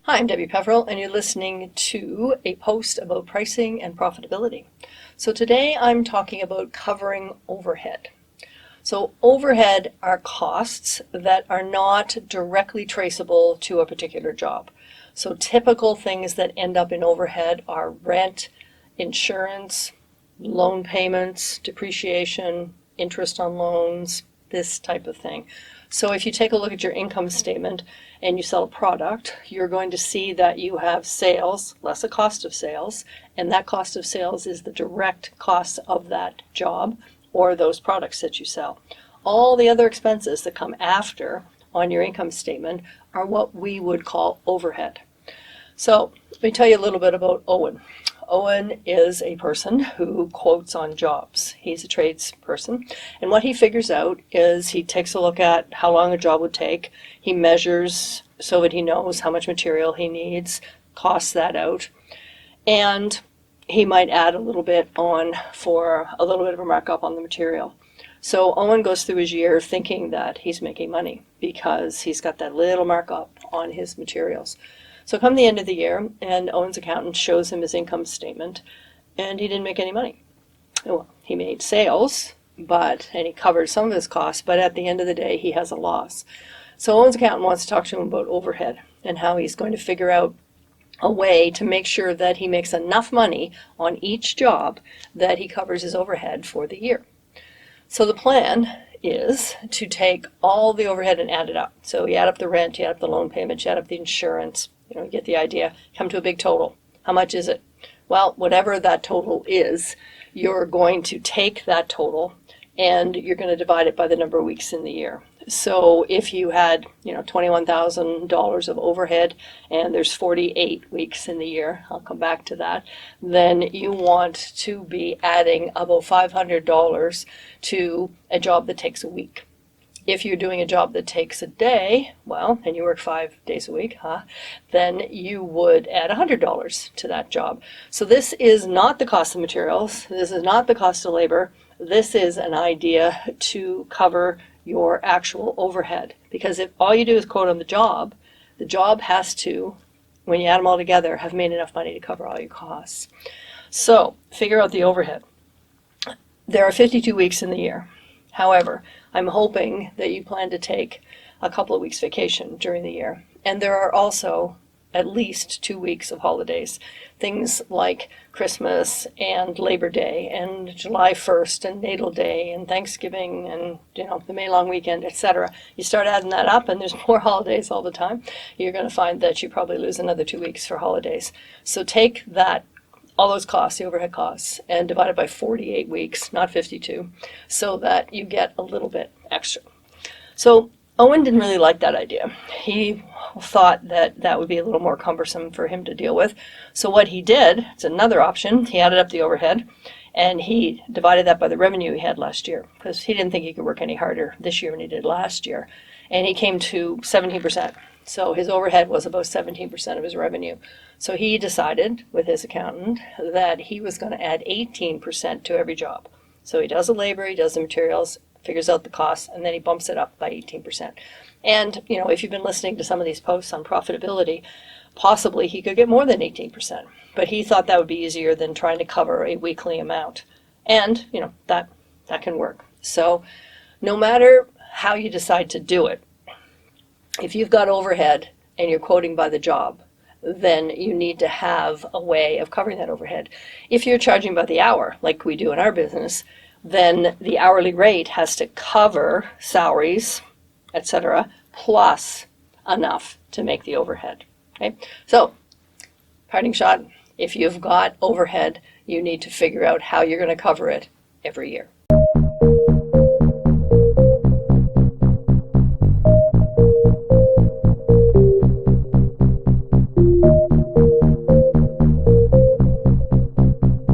Hi, I'm Debi Peverill, and you're listening to a post about pricing and profitability. So today I'm talking about covering overhead. So overhead are costs that are not directly traceable to a particular job. So typical things that end up in overhead are rent, insurance, loan payments, depreciation, interest on loans, this type of thing. So if you take a look at your income statement and you sell a product, you're going to see that you have sales less a cost of sales, and that cost of sales is the direct cost of that job or those products that you sell. All the other expenses that come after on your income statement are what we would call overhead. So let me tell you a little bit about Owen. Owen is a person who quotes on jobs. He's a tradesperson, and what he figures out is he takes a look at how long a job would take. He measures so that he knows how much material he needs, costs that out, and he might add a little bit on for a little bit of a markup on the material. So Owen goes through his year thinking that he's making money because he's got that little markup on his materials. So come the end of the year, and Owen's accountant shows him his income statement, and he didn't make any money. Well, he made sales, and he covered some of his costs, but at the end of the day, he has a loss. So Owen's accountant wants to talk to him about overhead and how he's going to figure out a way to make sure that he makes enough money on each job that he covers his overhead for the year. So the plan is to take all the overhead and add it up. So you add up the rent, you add up the loan payment, you add up the insurance, you get the idea, come to a big total. How much is it? Well, whatever that total is, you're going to take that total and you're going to divide it by the number of weeks in the year. So if you had, $21,000 of overhead and there's 48 weeks in the year, I'll come back to that, then you want to be adding about $500 to a job that takes a week. If you're doing a job that takes a day, and you work 5 days a week, then you would add $100 to that job. So this is not the cost of materials. This is not the cost of labor. This is an idea to cover your actual overhead. Because if all you do is quote on the job has to, when you add them all together, have made enough money to cover all your costs. So figure out the overhead. There are 52 weeks in the year. However, I'm hoping that you plan to take a couple of weeks vacation during the year. And there are also at least 2 weeks of holidays. Things like Christmas and Labor Day and July 1st and Natal Day and Thanksgiving and the May long weekend, etc. You start adding that up and there's more holidays all the time. You're going to find that you probably lose another 2 weeks for holidays. So take that, all those costs, the overhead costs, and divide it by 48 weeks, not 52, so that you get a little bit extra. So Owen didn't really like that idea. He thought that that would be a little more cumbersome for him to deal with. So what he did, it's another option, he added up the overhead and he divided that by the revenue he had last year, because he didn't think he could work any harder this year than he did last year. And he came to 17%. So his overhead was about 17% of his revenue. So he decided with his accountant that he was going to add 18% to every job. So he does the labor, he does the materials, figures out the costs, and then he bumps it up by 18%. And, if you've been listening to some of these posts on profitability, possibly he could get more than 18%. But he thought that would be easier than trying to cover a weekly amount. And, that can work. So no matter how you decide to do it, if you've got overhead and you're quoting by the job, then you need to have a way of covering that overhead. If you're charging by the hour, like we do in our business, then the hourly rate has to cover salaries, etc., plus enough to make the overhead. Okay? So, parting shot, if you've got overhead, you need to figure out how you're going to cover it every year.